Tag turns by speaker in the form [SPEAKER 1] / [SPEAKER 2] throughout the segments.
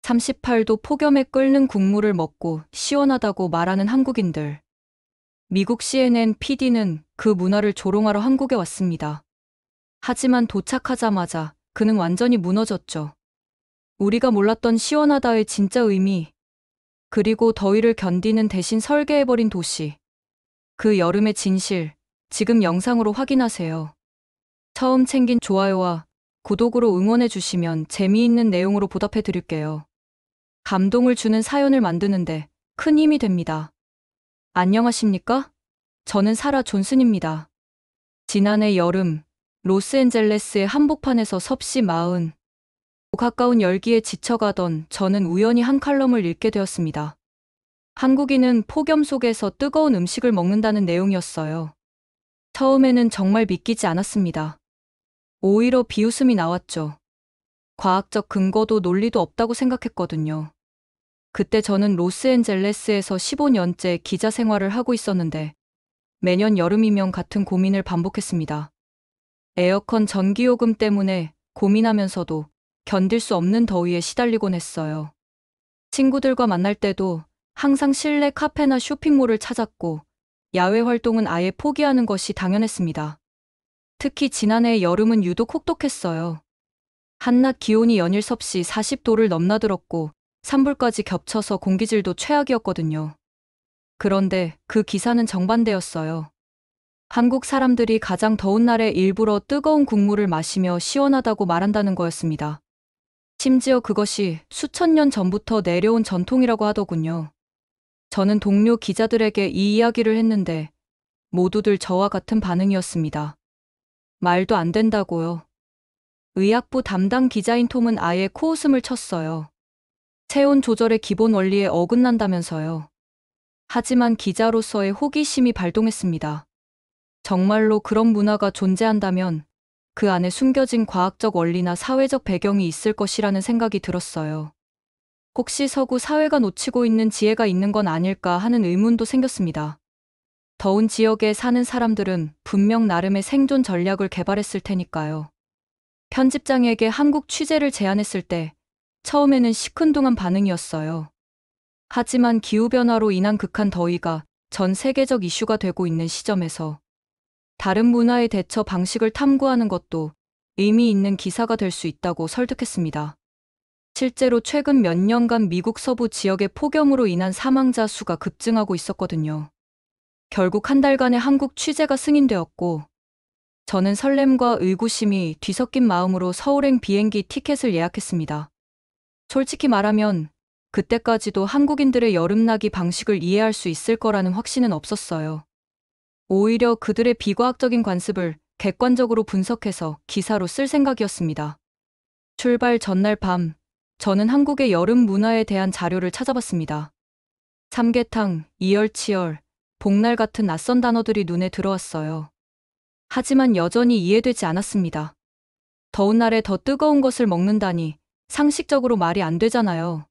[SPEAKER 1] 38도 폭염에 끓는 국물을 먹고 시원하다고 말하는 한국인들. 미국 CNN PD는 그 문화를 조롱하러 한국에 왔습니다. 하지만 도착하자마자 그는 완전히 무너졌죠. 우리가 몰랐던 시원하다의 진짜 의미, 그리고 더위를 견디는 대신 설계해버린 도시. 그 여름의 진실, 지금 영상으로 확인하세요. 처음 챙긴 좋아요와 구독으로 응원해주시면 재미있는 내용으로 보답해드릴게요. 감동을 주는 사연을 만드는데 큰 힘이 됩니다. 안녕하십니까? 저는 사라 존슨입니다. 지난해 여름, 로스앤젤레스의 한복판에서 섭씨 40 가까운 열기에 지쳐가던 저는 우연히 한 칼럼을 읽게 되었습니다. 한국인은 폭염 속에서 뜨거운 음식을 먹는다는 내용이었어요. 처음에는 정말 믿기지 않았습니다. 오히려 비웃음이 나왔죠. 과학적 근거도 논리도 없다고 생각했거든요. 그때 저는 로스앤젤레스에서 15년째 기자 생활을 하고 있었는데 매년 여름이면 같은 고민을 반복했습니다. 에어컨 전기요금 때문에 고민하면서도 견딜 수 없는 더위에 시달리곤 했어요. 친구들과 만날 때도 항상 실내 카페나 쇼핑몰을 찾았고 야외 활동은 아예 포기하는 것이 당연했습니다. 특히 지난해 여름은 유독 혹독했어요. 한낮 기온이 연일 섭씨 40도를 넘나들었고 산불까지 겹쳐서 공기질도 최악이었거든요. 그런데 그 기사는 정반대였어요. 한국 사람들이 가장 더운 날에 일부러 뜨거운 국물을 마시며 시원하다고 말한다는 거였습니다. 심지어 그것이 수천 년 전부터 내려온 전통이라고 하더군요. 저는 동료 기자들에게 이 이야기를 했는데 모두들 저와 같은 반응이었습니다. 말도 안 된다고요. 의학부 담당 기자인 톰은 아예 코웃음을 쳤어요. 체온 조절의 기본 원리에 어긋난다면서요. 하지만 기자로서의 호기심이 발동했습니다. 정말로 그런 문화가 존재한다면 그 안에 숨겨진 과학적 원리나 사회적 배경이 있을 것이라는 생각이 들었어요. 혹시 서구 사회가 놓치고 있는 지혜가 있는 건 아닐까 하는 의문도 생겼습니다. 더운 지역에 사는 사람들은 분명 나름의 생존 전략을 개발했을 테니까요. 편집장에게 한국 취재를 제안했을 때 처음에는 시큰둥한 반응이었어요. 하지만 기후변화로 인한 극한 더위가 전 세계적 이슈가 되고 있는 시점에서 다른 문화의 대처 방식을 탐구하는 것도 의미 있는 기사가 될 수 있다고 설득했습니다. 실제로 최근 몇 년간 미국 서부 지역의 폭염으로 인한 사망자 수가 급증하고 있었거든요. 결국 한 달간의 한국 취재가 승인되었고 저는 설렘과 의구심이 뒤섞인 마음으로 서울행 비행기 티켓을 예약했습니다. 솔직히 말하면 그때까지도 한국인들의 여름나기 방식을 이해할 수 있을 거라는 확신은 없었어요. 오히려 그들의 비과학적인 관습을 객관적으로 분석해서 기사로 쓸 생각이었습니다. 출발 전날 밤, 저는 한국의 여름 문화에 대한 자료를 찾아봤습니다. 삼계탕, 이열치열, 복날 같은 낯선 단어들이 눈에 들어왔어요. 하지만 여전히 이해되지 않았습니다. 더운 날에 더 뜨거운 것을 먹는다니 상식적으로 말이 안 되잖아요.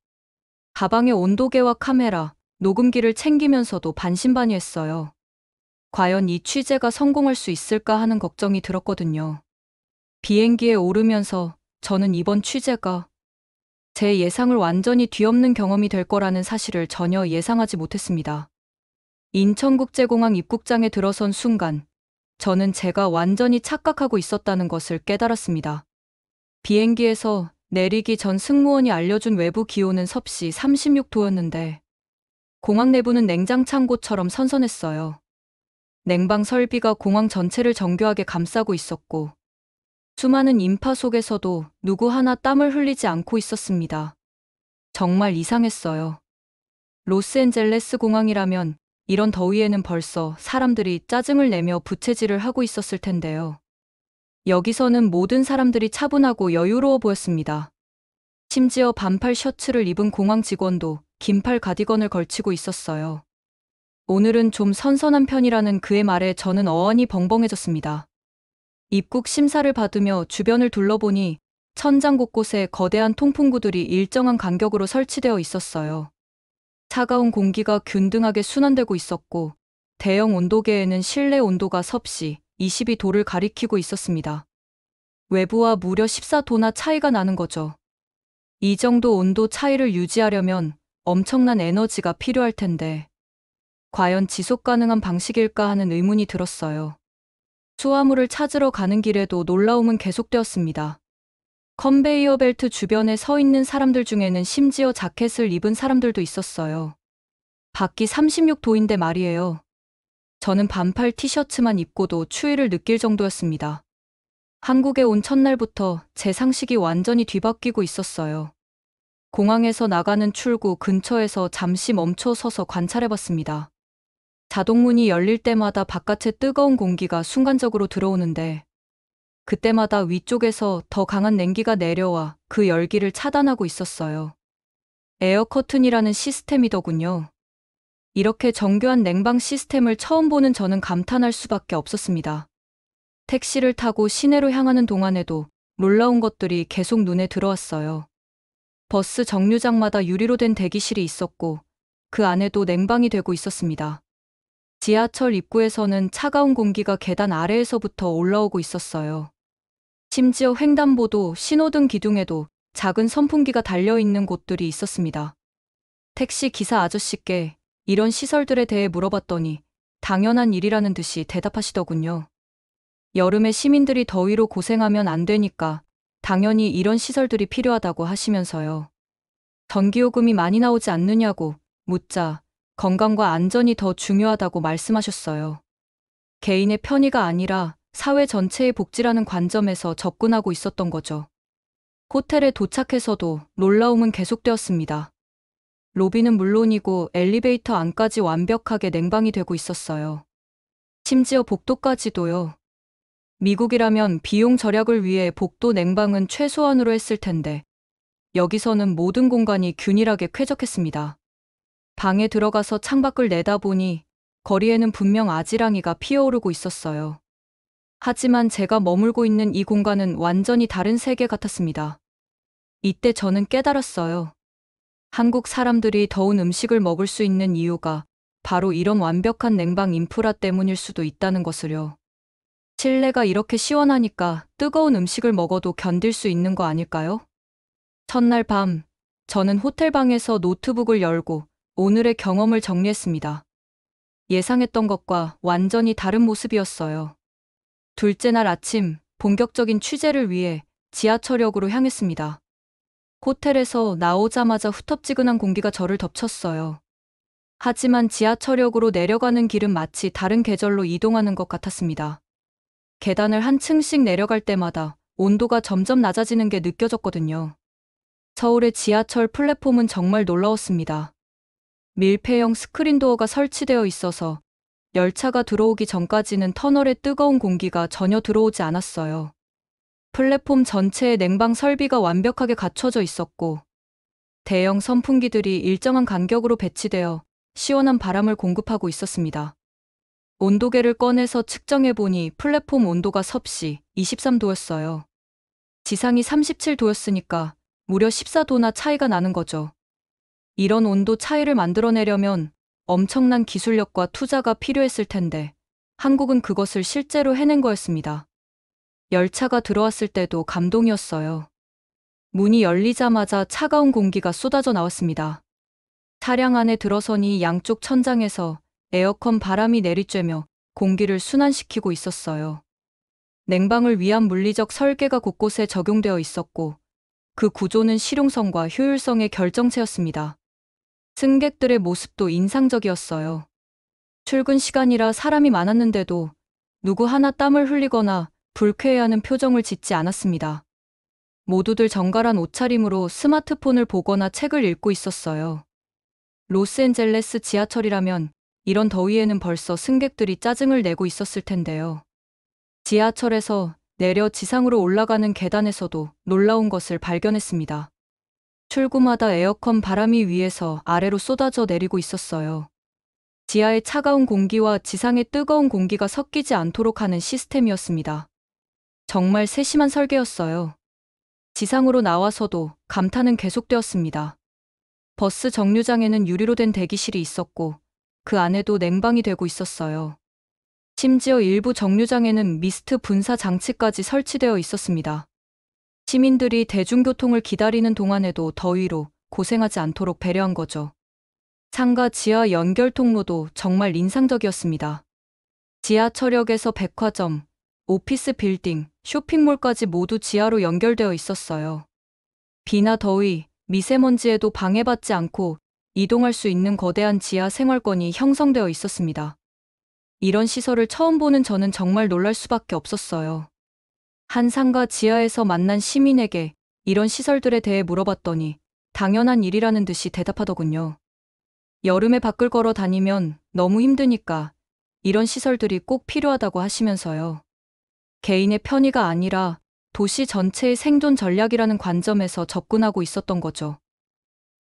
[SPEAKER 1] 가방에 온도계와 카메라, 녹음기를 챙기면서도 반신반의했어요. 과연 이 취재가 성공할 수 있을까 하는 걱정이 들었거든요. 비행기에 오르면서 저는 이번 취재가 제 예상을 완전히 뒤엎는 경험이 될 거라는 사실을 전혀 예상하지 못했습니다. 인천국제공항 입국장에 들어선 순간 저는 제가 완전히 착각하고 있었다는 것을 깨달았습니다. 비행기에서 내리기 전 승무원이 알려준 외부 기온은 섭씨 36도였는데 공항 내부는 냉장 창고처럼 선선했어요. 냉방 설비가 공항 전체를 정교하게 감싸고 있었고 수많은 인파 속에서도 누구 하나 땀을 흘리지 않고 있었습니다. 정말 이상했어요. 로스앤젤레스 공항이라면 이런 더위에는 벌써 사람들이 짜증을 내며 부채질을 하고 있었을 텐데요. 여기서는 모든 사람들이 차분하고 여유로워 보였습니다. 심지어 반팔 셔츠를 입은 공항 직원도 긴팔 가디건을 걸치고 있었어요. 오늘은 좀 선선한 편이라는 그의 말에 저는 어안이 벙벙해졌습니다. 입국 심사를 받으며 주변을 둘러보니 천장 곳곳에 거대한 통풍구들이 일정한 간격으로 설치되어 있었어요. 차가운 공기가 균등하게 순환되고 있었고 대형 온도계에는 실내 온도가 섭씨 22도를 가리키고 있었습니다. 외부와 무려 14도나 차이가 나는 거죠. 이 정도 온도 차이를 유지하려면 엄청난 에너지가 필요할 텐데, 과연 지속 가능한 방식일까 하는 의문이 들었어요. 수화물을 찾으러 가는 길에도 놀라움은 계속되었습니다. 컨베이어 벨트 주변에 서 있는 사람들 중에는 심지어 자켓을 입은 사람들도 있었어요. 밖이 36도인데 말이에요. 저는 반팔 티셔츠만 입고도 추위를 느낄 정도였습니다. 한국에 온 첫날부터 제 상식이 완전히 뒤바뀌고 있었어요. 공항에서 나가는 출구 근처에서 잠시 멈춰 서서 관찰해봤습니다. 자동문이 열릴 때마다 바깥의 뜨거운 공기가 순간적으로 들어오는데, 그때마다 위쪽에서 더 강한 냉기가 내려와 그 열기를 차단하고 있었어요. 에어 커튼이라는 시스템이더군요. 이렇게 정교한 냉방 시스템을 처음 보는 저는 감탄할 수밖에 없었습니다. 택시를 타고 시내로 향하는 동안에도 놀라운 것들이 계속 눈에 들어왔어요. 버스 정류장마다 유리로 된 대기실이 있었고, 그 안에도 냉방이 되고 있었습니다. 지하철 입구에서는 차가운 공기가 계단 아래에서부터 올라오고 있었어요. 심지어 횡단보도, 신호등 기둥에도 작은 선풍기가 달려있는 곳들이 있었습니다. 택시 기사 아저씨께 이런 시설들에 대해 물어봤더니 당연한 일이라는 듯이 대답하시더군요. 여름에 시민들이 더위로 고생하면 안 되니까 당연히 이런 시설들이 필요하다고 하시면서요. 전기요금이 많이 나오지 않느냐고 묻자 건강과 안전이 더 중요하다고 말씀하셨어요. 개인의 편의가 아니라 사회 전체의 복지라는 관점에서 접근하고 있었던 거죠. 호텔에 도착해서도 놀라움은 계속되었습니다. 로비는 물론이고 엘리베이터 안까지 완벽하게 냉방이 되고 있었어요. 심지어 복도까지도요. 미국이라면 비용 절약을 위해 복도 냉방은 최소한으로 했을 텐데, 여기서는 모든 공간이 균일하게 쾌적했습니다. 방에 들어가서 창밖을 내다보니 거리에는 분명 아지랑이가 피어오르고 있었어요. 하지만 제가 머물고 있는 이 공간은 완전히 다른 세계 같았습니다. 이때 저는 깨달았어요. 한국 사람들이 더운 음식을 먹을 수 있는 이유가 바로 이런 완벽한 냉방 인프라 때문일 수도 있다는 것을요. 실내가 이렇게 시원하니까 뜨거운 음식을 먹어도 견딜 수 있는 거 아닐까요? 첫날 밤, 저는 호텔방에서 노트북을 열고 오늘의 경험을 정리했습니다. 예상했던 것과 완전히 다른 모습이었어요. 둘째 날 아침, 본격적인 취재를 위해 지하철역으로 향했습니다. 호텔에서 나오자마자 후텁지근한 공기가 저를 덮쳤어요. 하지만 지하철역으로 내려가는 길은 마치 다른 계절로 이동하는 것 같았습니다. 계단을 한 층씩 내려갈 때마다 온도가 점점 낮아지는 게 느껴졌거든요. 서울의 지하철 플랫폼은 정말 놀라웠습니다. 밀폐형 스크린도어가 설치되어 있어서 열차가 들어오기 전까지는 터널에 뜨거운 공기가 전혀 들어오지 않았어요. 플랫폼 전체에 냉방 설비가 완벽하게 갖춰져 있었고, 대형 선풍기들이 일정한 간격으로 배치되어 시원한 바람을 공급하고 있었습니다. 온도계를 꺼내서 측정해보니 플랫폼 온도가 섭씨 23도였어요. 지상이 37도였으니까 무려 14도나 차이가 나는 거죠. 이런 온도 차이를 만들어내려면 엄청난 기술력과 투자가 필요했을 텐데, 한국은 그것을 실제로 해낸 거였습니다. 열차가 들어왔을 때도 감동이었어요. 문이 열리자마자 차가운 공기가 쏟아져 나왔습니다. 차량 안에 들어서니 양쪽 천장에서 에어컨 바람이 내리쬐며 공기를 순환시키고 있었어요. 냉방을 위한 물리적 설계가 곳곳에 적용되어 있었고, 그 구조는 실용성과 효율성의 결정체였습니다. 승객들의 모습도 인상적이었어요. 출근 시간이라 사람이 많았는데도 누구 하나 땀을 흘리거나 불쾌해하는 표정을 짓지 않았습니다. 모두들 정갈한 옷차림으로 스마트폰을 보거나 책을 읽고 있었어요. 로스앤젤레스 지하철이라면 이런 더위에는 벌써 승객들이 짜증을 내고 있었을 텐데요. 지하철에서 내려 지상으로 올라가는 계단에서도 놀라운 것을 발견했습니다. 출구마다 에어컨 바람이 위에서 아래로 쏟아져 내리고 있었어요. 지하의 차가운 공기와 지상의 뜨거운 공기가 섞이지 않도록 하는 시스템이었습니다. 정말 세심한 설계였어요. 지상으로 나와서도 감탄은 계속되었습니다. 버스 정류장에는 유리로 된 대기실이 있었고, 그 안에도 냉방이 되고 있었어요. 심지어 일부 정류장에는 미스트 분사 장치까지 설치되어 있었습니다. 시민들이 대중교통을 기다리는 동안에도 더위로 고생하지 않도록 배려한 거죠. 상가 지하 연결 통로도 정말 인상적이었습니다. 지하철역에서 백화점, 오피스 빌딩, 쇼핑몰까지 모두 지하로 연결되어 있었어요. 비나 더위, 미세먼지에도 방해받지 않고 이동할 수 있는 거대한 지하 생활권이 형성되어 있었습니다. 이런 시설을 처음 보는 저는 정말 놀랄 수밖에 없었어요. 한 상가 지하에서 만난 시민에게 이런 시설들에 대해 물어봤더니 당연한 일이라는 듯이 대답하더군요. 여름에 밖을 걸어 다니면 너무 힘드니까 이런 시설들이 꼭 필요하다고 하시면서요. 개인의 편의가 아니라 도시 전체의 생존 전략이라는 관점에서 접근하고 있었던 거죠.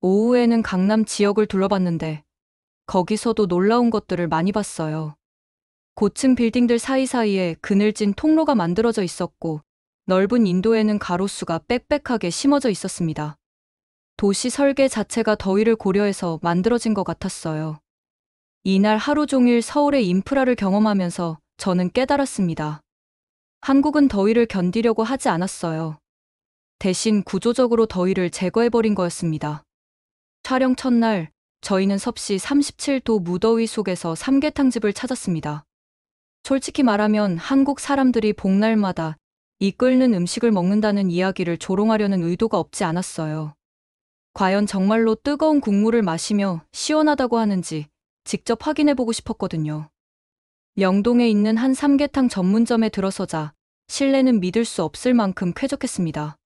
[SPEAKER 1] 오후에는 강남 지역을 둘러봤는데 거기서도 놀라운 것들을 많이 봤어요. 고층 빌딩들 사이사이에 그늘진 통로가 만들어져 있었고 넓은 인도에는 가로수가 빽빽하게 심어져 있었습니다. 도시 설계 자체가 더위를 고려해서 만들어진 것 같았어요. 이날 하루 종일 서울의 인프라를 경험하면서 저는 깨달았습니다. 한국은 더위를 견디려고 하지 않았어요. 대신 구조적으로 더위를 제거해버린 거였습니다. 촬영 첫날, 저희는 섭씨 37도 무더위 속에서 삼계탕집을 찾았습니다. 솔직히 말하면 한국 사람들이 복날마다 이 끓는 음식을 먹는다는 이야기를 조롱하려는 의도가 없지 않았어요. 과연 정말로 뜨거운 국물을 마시며 시원하다고 하는지 직접 확인해보고 싶었거든요. 영동에 있는 한 삼계탕 전문점에 들어서자 실내는 믿을 수 없을 만큼 쾌적했습니다.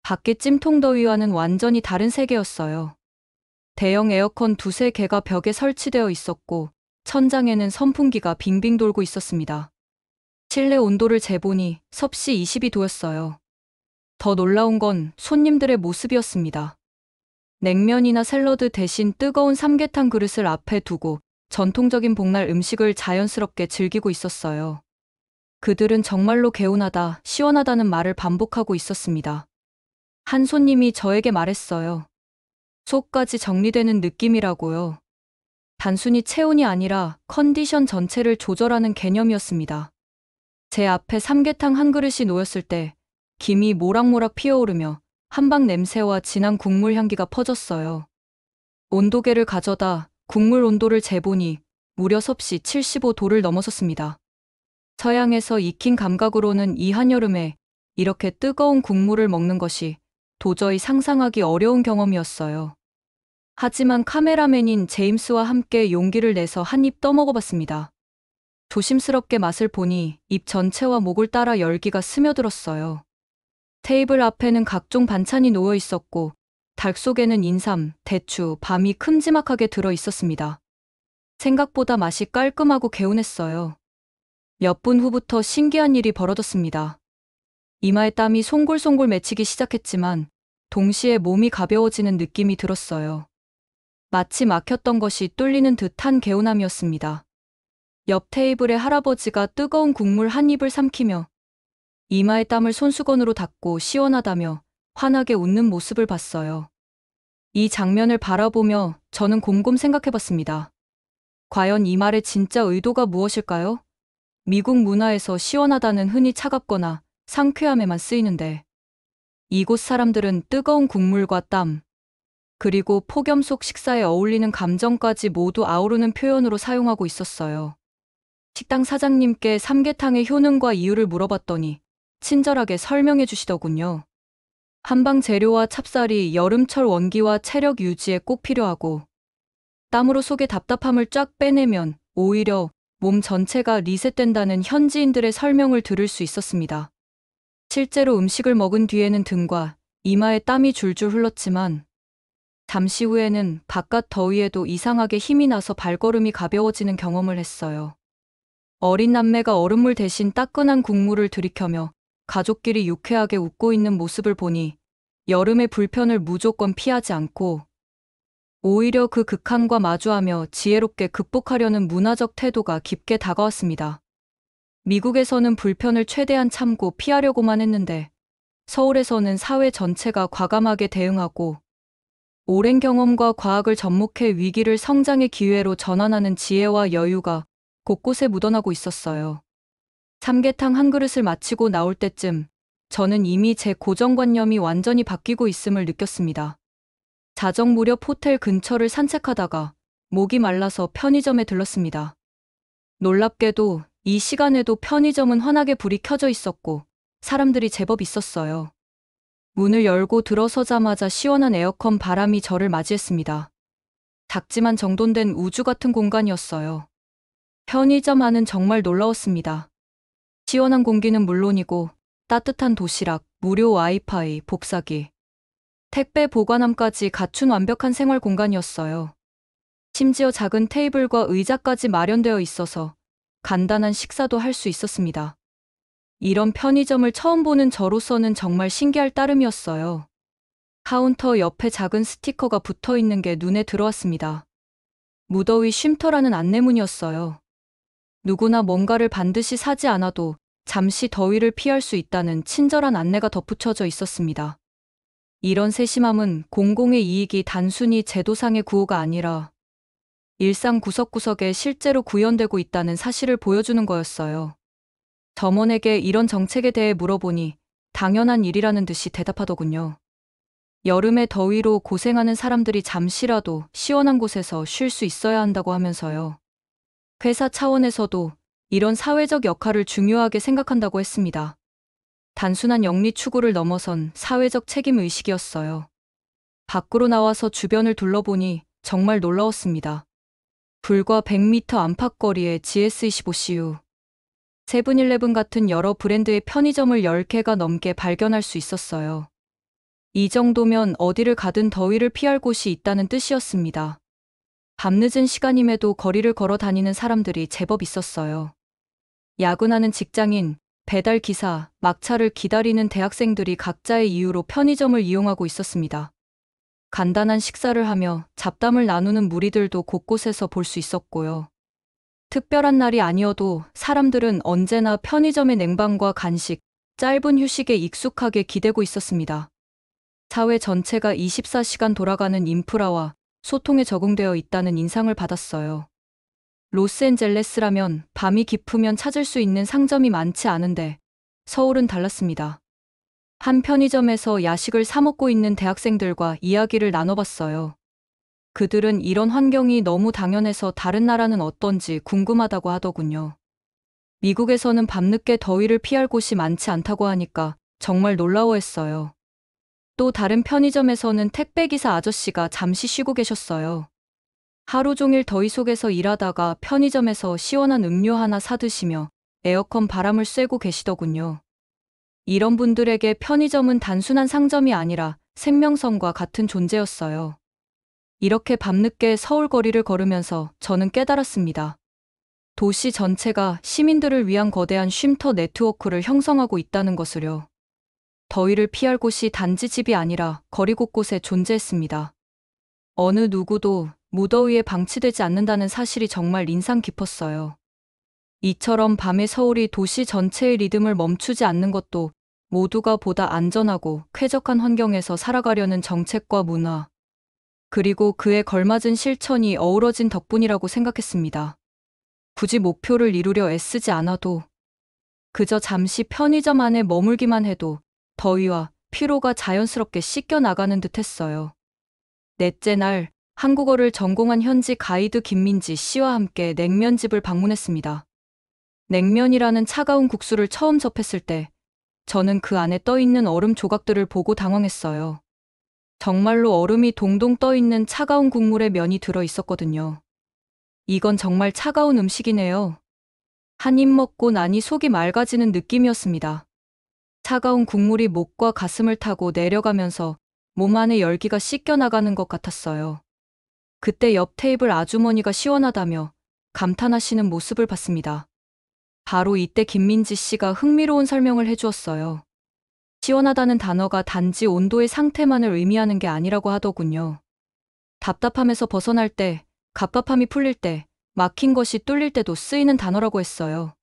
[SPEAKER 1] 밖의 찜통더위와는 완전히 다른 세계였어요. 대형 에어컨 두세 개가 벽에 설치되어 있었고 천장에는 선풍기가 빙빙 돌고 있었습니다. 실내 온도를 재보니 섭씨 22도였어요. 더 놀라운 건 손님들의 모습이었습니다. 냉면이나 샐러드 대신 뜨거운 삼계탕 그릇을 앞에 두고 전통적인 복날 음식을 자연스럽게 즐기고 있었어요. 그들은 정말로 개운하다, 시원하다는 말을 반복하고 있었습니다. 한 손님이 저에게 말했어요. 속까지 정리되는 느낌이라고요. 단순히 체온이 아니라 컨디션 전체를 조절하는 개념이었습니다. 제 앞에 삼계탕 한 그릇이 놓였을 때 김이 모락모락 피어오르며 한방 냄새와 진한 국물 향기가 퍼졌어요. 온도계를 가져다 국물 온도를 재보니 무려 섭씨 75도를 넘어섰습니다. 서양에서 익힌 감각으로는 이 한여름에 이렇게 뜨거운 국물을 먹는 것이 도저히 상상하기 어려운 경험이었어요. 하지만 카메라맨인 제임스와 함께 용기를 내서 한 입 떠먹어봤습니다. 조심스럽게 맛을 보니 입 전체와 목을 따라 열기가 스며들었어요. 테이블 앞에는 각종 반찬이 놓여 있었고 닭 속에는 인삼, 대추, 밤이 큼지막하게 들어 있었습니다. 생각보다 맛이 깔끔하고 개운했어요. 몇 분 후부터 신기한 일이 벌어졌습니다. 이마에 땀이 송골송골 맺히기 시작했지만 동시에 몸이 가벼워지는 느낌이 들었어요. 마치 막혔던 것이 뚫리는 듯한 개운함이었습니다. 옆 테이블의 할아버지가 뜨거운 국물 한 입을 삼키며 이마의 땀을 손수건으로 닦고 시원하다며 환하게 웃는 모습을 봤어요. 이 장면을 바라보며 저는 곰곰 생각해봤습니다. 과연 이 말의 진짜 의도가 무엇일까요? 미국 문화에서 시원하다는 흔히 차갑거나 상쾌함에만 쓰이는데 이곳 사람들은 뜨거운 국물과 땀, 그리고 폭염 속 식사에 어울리는 감정까지 모두 아우르는 표현으로 사용하고 있었어요. 식당 사장님께 삼계탕의 효능과 이유를 물어봤더니 친절하게 설명해 주시더군요. 한방 재료와 찹쌀이 여름철 원기와 체력 유지에 꼭 필요하고 땀으로 속의 답답함을 쫙 빼내면 오히려 몸 전체가 리셋된다는 현지인들의 설명을 들을 수 있었습니다. 실제로 음식을 먹은 뒤에는 등과 이마에 땀이 줄줄 흘렀지만 잠시 후에는 바깥 더위에도 이상하게 힘이 나서 발걸음이 가벼워지는 경험을 했어요. 어린 남매가 얼음물 대신 따끈한 국물을 들이켜며 가족끼리 유쾌하게 웃고 있는 모습을 보니 여름의 불편을 무조건 피하지 않고 오히려 그 극한과 마주하며 지혜롭게 극복하려는 문화적 태도가 깊게 다가왔습니다. 미국에서는 불편을 최대한 참고 피하려고만 했는데 서울에서는 사회 전체가 과감하게 대응하고 오랜 경험과 과학을 접목해 위기를 성장의 기회로 전환하는 지혜와 여유가 곳곳에 묻어나고 있었어요. 삼계탕 한 그릇을 마치고 나올 때쯤 저는 이미 제 고정관념이 완전히 바뀌고 있음을 느꼈습니다. 자정 무렵 호텔 근처를 산책하다가 목이 말라서 편의점에 들렀습니다. 놀랍게도 이 시간에도 편의점은 환하게 불이 켜져 있었고 사람들이 제법 있었어요. 문을 열고 들어서자마자 시원한 에어컨 바람이 저를 맞이했습니다. 작지만 정돈된 우주 같은 공간이었어요. 편의점 안은 정말 놀라웠습니다. 시원한 공기는 물론이고 따뜻한 도시락, 무료 와이파이, 복사기, 택배 보관함까지 갖춘 완벽한 생활 공간이었어요. 심지어 작은 테이블과 의자까지 마련되어 있어서 간단한 식사도 할 수 있었습니다. 이런 편의점을 처음 보는 저로서는 정말 신기할 따름이었어요. 카운터 옆에 작은 스티커가 붙어 있는 게 눈에 들어왔습니다. 무더위 쉼터라는 안내문이었어요. 누구나 뭔가를 반드시 사지 않아도 잠시 더위를 피할 수 있다는 친절한 안내가 덧붙여져 있었습니다. 이런 세심함은 공공의 이익이 단순히 제도상의 구호가 아니라 일상 구석구석에 실제로 구현되고 있다는 사실을 보여주는 거였어요. 점원에게 이런 정책에 대해 물어보니 당연한 일이라는 듯이 대답하더군요. 여름의 더위로 고생하는 사람들이 잠시라도 시원한 곳에서 쉴 수 있어야 한다고 하면서요. 회사 차원에서도 이런 사회적 역할을 중요하게 생각한다고 했습니다. 단순한 영리 추구를 넘어선 사회적 책임 의식이었어요. 밖으로 나와서 주변을 둘러보니 정말 놀라웠습니다. 불과 100m 안팎거리에 GS25CU, 세븐일레븐 같은 여러 브랜드의 편의점을 10개가 넘게 발견할 수 있었어요. 이 정도면 어디를 가든 더위를 피할 곳이 있다는 뜻이었습니다. 밤늦은 시간임에도 거리를 걸어 다니는 사람들이 제법 있었어요. 야근하는 직장인, 배달기사, 막차를 기다리는 대학생들이 각자의 이유로 편의점을 이용하고 있었습니다. 간단한 식사를 하며 잡담을 나누는 무리들도 곳곳에서 볼 수 있었고요. 특별한 날이 아니어도 사람들은 언제나 편의점의 냉방과 간식, 짧은 휴식에 익숙하게 기대고 있었습니다. 사회 전체가 24시간 돌아가는 인프라와 소통에 적응되어 있다는 인상을 받았어요. 로스앤젤레스라면 밤이 깊으면 찾을 수 있는 상점이 많지 않은데 서울은 달랐습니다. 한 편의점에서 야식을 사 먹고 있는 대학생들과 이야기를 나눠봤어요. 그들은 이런 환경이 너무 당연해서 다른 나라는 어떤지 궁금하다고 하더군요. 미국에서는 밤늦게 더위를 피할 곳이 많지 않다고 하니까 정말 놀라워했어요. 또 다른 편의점에서는 택배기사 아저씨가 잠시 쉬고 계셨어요. 하루 종일 더위 속에서 일하다가 편의점에서 시원한 음료 하나 사드시며 에어컨 바람을 쐬고 계시더군요. 이런 분들에게 편의점은 단순한 상점이 아니라 생명선과 같은 존재였어요. 이렇게 밤늦게 서울 거리를 걸으면서 저는 깨달았습니다. 도시 전체가 시민들을 위한 거대한 쉼터 네트워크를 형성하고 있다는 것을요. 더위를 피할 곳이 단지 집이 아니라 거리 곳곳에 존재했습니다. 어느 누구도 무더위에 방치되지 않는다는 사실이 정말 인상 깊었어요. 이처럼 밤의 서울이 도시 전체의 리듬을 멈추지 않는 것도 모두가 보다 안전하고 쾌적한 환경에서 살아가려는 정책과 문화, 그리고 그에 걸맞은 실천이 어우러진 덕분이라고 생각했습니다. 굳이 목표를 이루려 애쓰지 않아도 그저 잠시 편의점 안에 머물기만 해도 더위와 피로가 자연스럽게 씻겨 나가는 듯 했어요. 넷째 날, 한국어를 전공한 현지 가이드 김민지 씨와 함께 냉면집을 방문했습니다. 냉면이라는 차가운 국수를 처음 접했을 때 저는 그 안에 떠있는 얼음 조각들을 보고 당황했어요. 정말로 얼음이 동동 떠있는 차가운 국물에 면이 들어 있었거든요. 이건 정말 차가운 음식이네요. 한 입 먹고 나니 속이 맑아지는 느낌이었습니다. 차가운 국물이 목과 가슴을 타고 내려가면서 몸 안의 열기가 씻겨나가는 것 같았어요. 그때 옆 테이블 아주머니가 시원하다며 감탄하시는 모습을 봤습니다. 바로 이때 김민지 씨가 흥미로운 설명을 해주었어요. 시원하다는 단어가 단지 온도의 상태만을 의미하는 게 아니라고 하더군요. 답답함에서 벗어날 때, 갑갑함이 풀릴 때, 막힌 것이 뚫릴 때도 쓰이는 단어라고 했어요.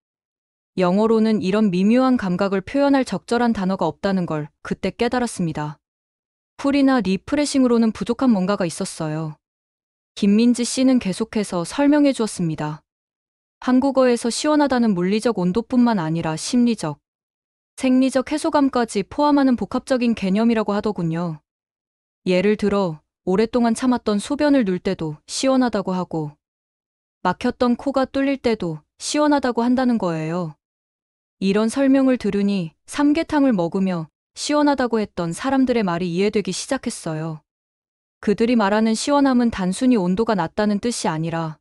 [SPEAKER 1] 영어로는 이런 미묘한 감각을 표현할 적절한 단어가 없다는 걸 그때 깨달았습니다. 쿨이나 리프레싱으로는 부족한 뭔가가 있었어요. 김민지 씨는 계속해서 설명해 주었습니다. 한국어에서 시원하다는 물리적 온도뿐만 아니라 심리적, 생리적 해소감까지 포함하는 복합적인 개념이라고 하더군요. 예를 들어, 오랫동안 참았던 소변을 눌 때도 시원하다고 하고, 막혔던 코가 뚫릴 때도 시원하다고 한다는 거예요. 이런 설명을 들으니 삼계탕을 먹으며 시원하다고 했던 사람들의 말이 이해되기 시작했어요. 그들이 말하는 시원함은 단순히 온도가 낮다는 뜻이 아니라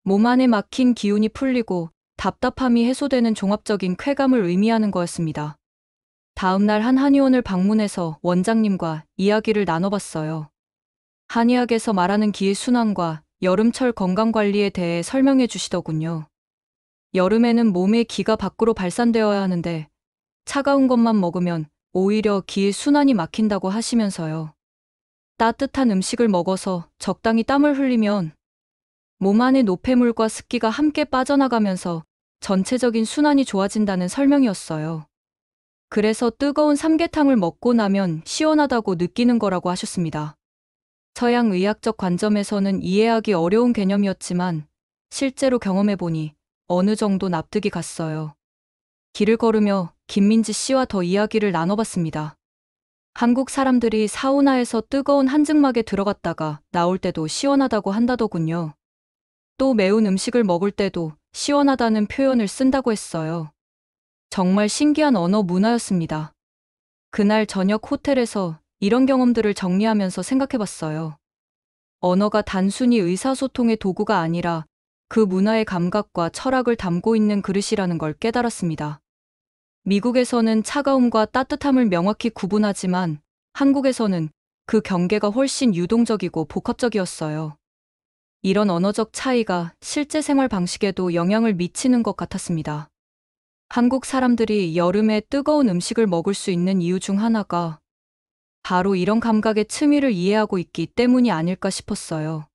[SPEAKER 1] 몸 안에 막힌 기운이 풀리고 답답함이 해소되는 종합적인 쾌감을 의미하는 거였습니다. 다음 날 한 한의원을 방문해서 원장님과 이야기를 나눠봤어요. 한의학에서 말하는 기의 순환과 여름철 건강관리에 대해 설명해 주시더군요. 여름에는 몸의 기가 밖으로 발산되어야 하는데 차가운 것만 먹으면 오히려 기의 순환이 막힌다고 하시면서요. 따뜻한 음식을 먹어서 적당히 땀을 흘리면 몸 안의 노폐물과 습기가 함께 빠져나가면서 전체적인 순환이 좋아진다는 설명이었어요. 그래서 뜨거운 삼계탕을 먹고 나면 시원하다고 느끼는 거라고 하셨습니다. 서양 의학적 관점에서는 이해하기 어려운 개념이었지만 실제로 경험해보니 어느 정도 납득이 갔어요. 길을 걸으며 김민지 씨와 더 이야기를 나눠봤습니다. 한국 사람들이 사우나에서 뜨거운 한증막에 들어갔다가 나올 때도 시원하다고 한다더군요. 또 매운 음식을 먹을 때도 시원하다는 표현을 쓴다고 했어요. 정말 신기한 언어 문화였습니다. 그날 저녁 호텔에서 이런 경험들을 정리하면서 생각해봤어요. 언어가 단순히 의사소통의 도구가 아니라 그 문화의 감각과 철학을 담고 있는 그릇이라는 걸 깨달았습니다. 미국에서는 차가움과 따뜻함을 명확히 구분하지만 한국에서는 그 경계가 훨씬 유동적이고 복합적이었어요. 이런 언어적 차이가 실제 생활 방식에도 영향을 미치는 것 같았습니다. 한국 사람들이 여름에 뜨거운 음식을 먹을 수 있는 이유 중 하나가 바로 이런 감각의 층위를 이해하고 있기 때문이 아닐까 싶었어요.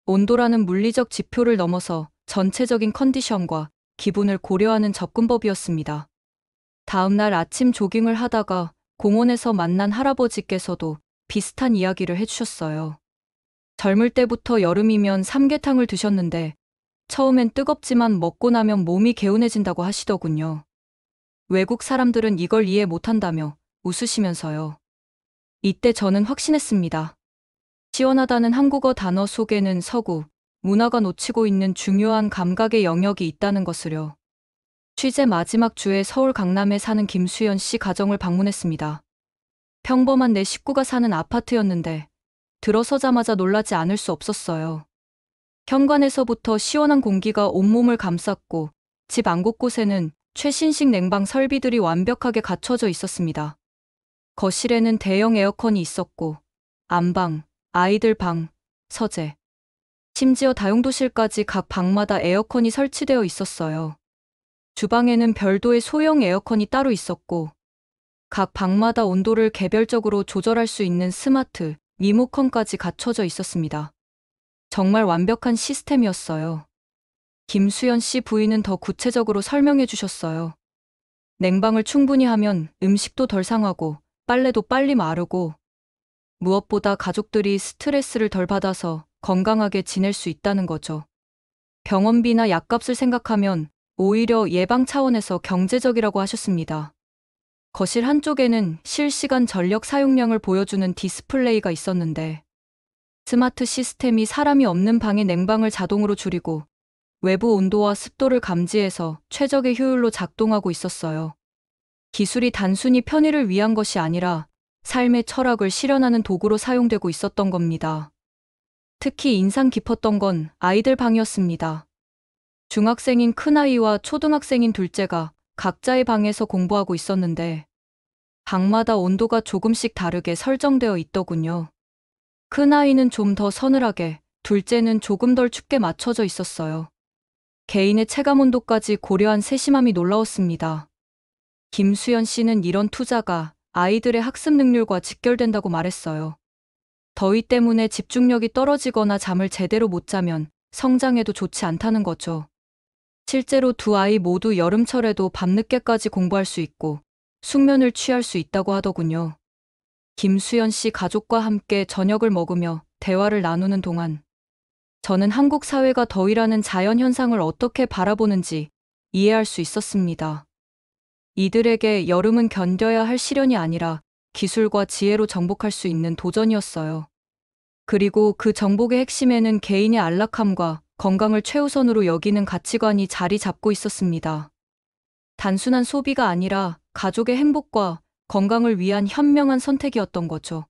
[SPEAKER 1] 온도라는 물리적 지표를 넘어서 전체적인 컨디션과 기분을 고려하는 접근법이었습니다. 다음 날 아침 조깅을 하다가 공원에서 만난 할아버지께서도 비슷한 이야기를 해주셨어요. 젊을 때부터 여름이면 삼계탕을 드셨는데 처음엔 뜨겁지만 먹고 나면 몸이 개운해진다고 하시더군요. 외국 사람들은 이걸 이해 못한다며 웃으시면서요. 이때 저는 확신했습니다. 시원하다는 한국어 단어 속에는 서구, 문화가 놓치고 있는 중요한 감각의 영역이 있다는 것을요. 취재 마지막 주에 서울 강남에 사는 김수연 씨 가정을 방문했습니다. 평범한 네 식구가 사는 아파트였는데 들어서자마자 놀라지 않을 수 없었어요. 현관에서부터 시원한 공기가 온몸을 감쌌고 집 안 곳곳에는 최신식 냉방 설비들이 완벽하게 갖춰져 있었습니다. 거실에는 대형 에어컨이 있었고 안방, 아이들 방, 서재, 심지어 다용도실까지 각 방마다 에어컨이 설치되어 있었어요. 주방에는 별도의 소형 에어컨이 따로 있었고 각 방마다 온도를 개별적으로 조절할 수 있는 스마트 리모컨까지 갖춰져 있었습니다. 정말 완벽한 시스템이었어요. 김수연 씨 부인은 더 구체적으로 설명해 주셨어요. 냉방을 충분히 하면 음식도 덜 상하고 빨래도 빨리 마르고 무엇보다 가족들이 스트레스를 덜 받아서 건강하게 지낼 수 있다는 거죠. 병원비나 약값을 생각하면 오히려 예방 차원에서 경제적이라고 하셨습니다. 거실 한쪽에는 실시간 전력 사용량을 보여주는 디스플레이가 있었는데 스마트 시스템이 사람이 없는 방의 냉방을 자동으로 줄이고 외부 온도와 습도를 감지해서 최적의 효율로 작동하고 있었어요. 기술이 단순히 편의를 위한 것이 아니라 삶의 철학을 실현하는 도구로 사용되고 있었던 겁니다. 특히 인상 깊었던 건 아이들 방이었습니다. 중학생인 큰아이와 초등학생인 둘째가 각자의 방에서 공부하고 있었는데 방마다 온도가 조금씩 다르게 설정되어 있더군요. 큰아이는 좀 더 서늘하게, 둘째는 조금 덜 춥게 맞춰져 있었어요. 개인의 체감 온도까지 고려한 세심함이 놀라웠습니다. 김수연 씨는 이런 투자가 아이들의 학습 능률과 직결된다고 말했어요. 더위 때문에 집중력이 떨어지거나 잠을 제대로 못 자면 성장에도 좋지 않다는 거죠. 실제로 두 아이 모두 여름철에도 밤늦게까지 공부할 수 있고 숙면을 취할 수 있다고 하더군요. 김수연 씨 가족과 함께 저녁을 먹으며 대화를 나누는 동안 저는 한국 사회가 더위라는 자연현상을 어떻게 바라보는지 이해할 수 있었습니다. 이들에게 여름은 견뎌야 할 시련이 아니라 기술과 지혜로 정복할 수 있는 도전이었어요. 그리고 그 정복의 핵심에는 개인의 안락함과 건강을 최우선으로 여기는 가치관이 자리 잡고 있었습니다. 단순한 소비가 아니라 가족의 행복과 건강을 위한 현명한 선택이었던 거죠.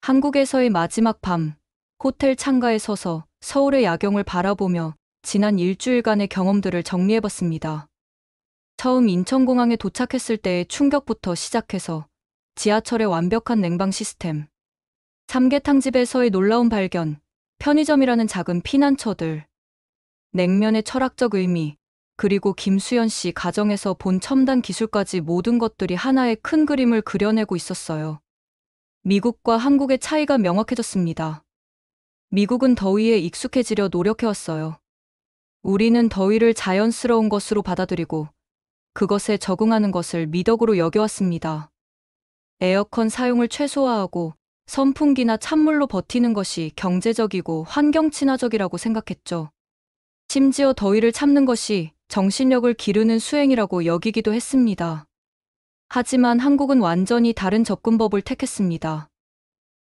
[SPEAKER 1] 한국에서의 마지막 밤, 호텔 창가에 서서 서울의 야경을 바라보며 지난 일주일간의 경험들을 정리해봤습니다. 처음 인천공항에 도착했을 때의 충격부터 시작해서 지하철의 완벽한 냉방 시스템, 삼계탕집에서의 놀라운 발견, 편의점이라는 작은 피난처들, 냉면의 철학적 의미, 그리고 김수연 씨 가정에서 본 첨단 기술까지 모든 것들이 하나의 큰 그림을 그려내고 있었어요. 미국과 한국의 차이가 명확해졌습니다. 미국은 더위에 익숙해지려 노력해왔어요. 우리는 더위를 자연스러운 것으로 받아들이고 그것에 적응하는 것을 미덕으로 여겨왔습니다. 에어컨 사용을 최소화하고 선풍기나 찬물로 버티는 것이 경제적이고 환경 친화적이라고 생각했죠. 심지어 더위를 참는 것이 정신력을 기르는 수행이라고 여기기도 했습니다. 하지만 한국은 완전히 다른 접근법을 택했습니다.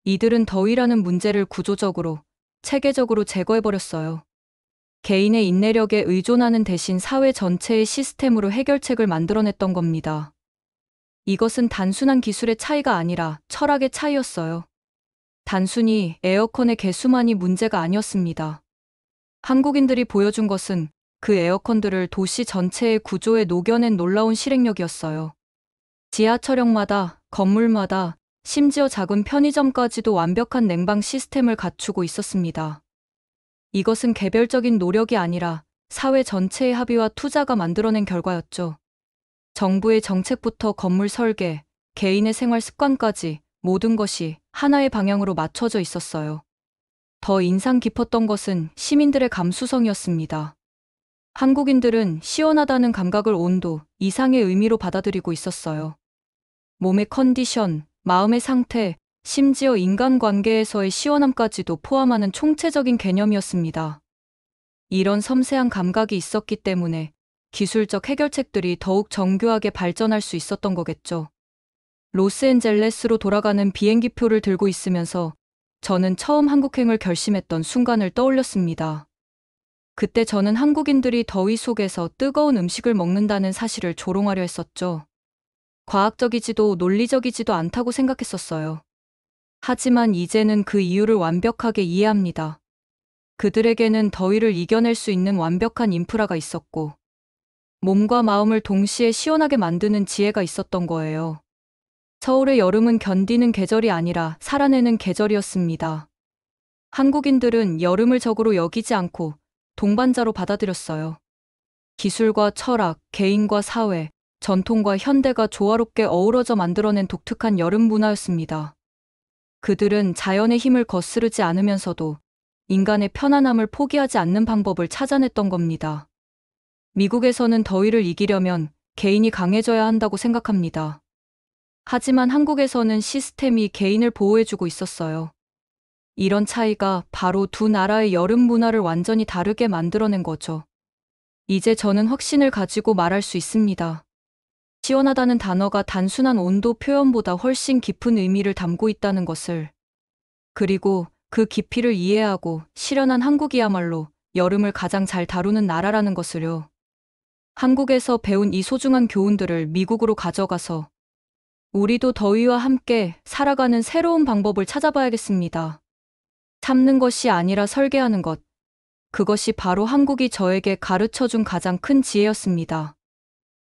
[SPEAKER 1] 이들은 더위라는 문제를 구조적으로, 체계적으로 제거해버렸어요. 개인의 인내력에 의존하는 대신 사회 전체의 시스템으로 해결책을 만들어냈던 겁니다. 이것은 단순한 기술의 차이가 아니라 철학의 차이였어요. 단순히 에어컨의 개수만이 문제가 아니었습니다. 한국인들이 보여준 것은 그 에어컨들을 도시 전체의 구조에 녹여낸 놀라운 실행력이었어요. 지하철역마다, 건물마다, 심지어 작은 편의점까지도 완벽한 냉방 시스템을 갖추고 있었습니다. 이것은 개별적인 노력이 아니라 사회 전체의 합의와 투자가 만들어낸 결과였죠. 정부의 정책부터 건물 설계, 개인의 생활 습관까지 모든 것이 하나의 방향으로 맞춰져 있었어요. 더 인상 깊었던 것은 시민들의 감수성이었습니다. 한국인들은 시원하다는 감각을 온도 이상의 의미로 받아들이고 있었어요. 몸의 컨디션, 마음의 상태, 심지어 인간관계에서의 시원함까지도 포함하는 총체적인 개념이었습니다. 이런 섬세한 감각이 있었기 때문에 기술적 해결책들이 더욱 정교하게 발전할 수 있었던 거겠죠. 로스앤젤레스로 돌아가는 비행기표를 들고 있으면서 저는 처음 한국행을 결심했던 순간을 떠올렸습니다. 그때 저는 한국인들이 더위 속에서 뜨거운 음식을 먹는다는 사실을 조롱하려 했었죠. 과학적이지도 논리적이지도 않다고 생각했었어요. 하지만 이제는 그 이유를 완벽하게 이해합니다. 그들에게는 더위를 이겨낼 수 있는 완벽한 인프라가 있었고, 몸과 마음을 동시에 시원하게 만드는 지혜가 있었던 거예요. 서울의 여름은 견디는 계절이 아니라 살아내는 계절이었습니다. 한국인들은 여름을 적으로 여기지 않고 동반자로 받아들였어요. 기술과 철학, 개인과 사회, 전통과 현대가 조화롭게 어우러져 만들어낸 독특한 여름 문화였습니다. 그들은 자연의 힘을 거스르지 않으면서도 인간의 편안함을 포기하지 않는 방법을 찾아냈던 겁니다. 미국에서는 더위를 이기려면 개인이 강해져야 한다고 생각합니다. 하지만 한국에서는 시스템이 개인을 보호해주고 있었어요. 이런 차이가 바로 두 나라의 여름 문화를 완전히 다르게 만들어낸 거죠. 이제 저는 확신을 가지고 말할 수 있습니다. 시원하다는 단어가 단순한 온도 표현보다 훨씬 깊은 의미를 담고 있다는 것을. 그리고 그 깊이를 이해하고 실현한 한국이야말로 여름을 가장 잘 다루는 나라라는 것을요. 한국에서 배운 이 소중한 교훈들을 미국으로 가져가서 우리도 더위와 함께 살아가는 새로운 방법을 찾아봐야겠습니다. 참는 것이 아니라 설계하는 것. 그것이 바로 한국이 저에게 가르쳐준 가장 큰 지혜였습니다.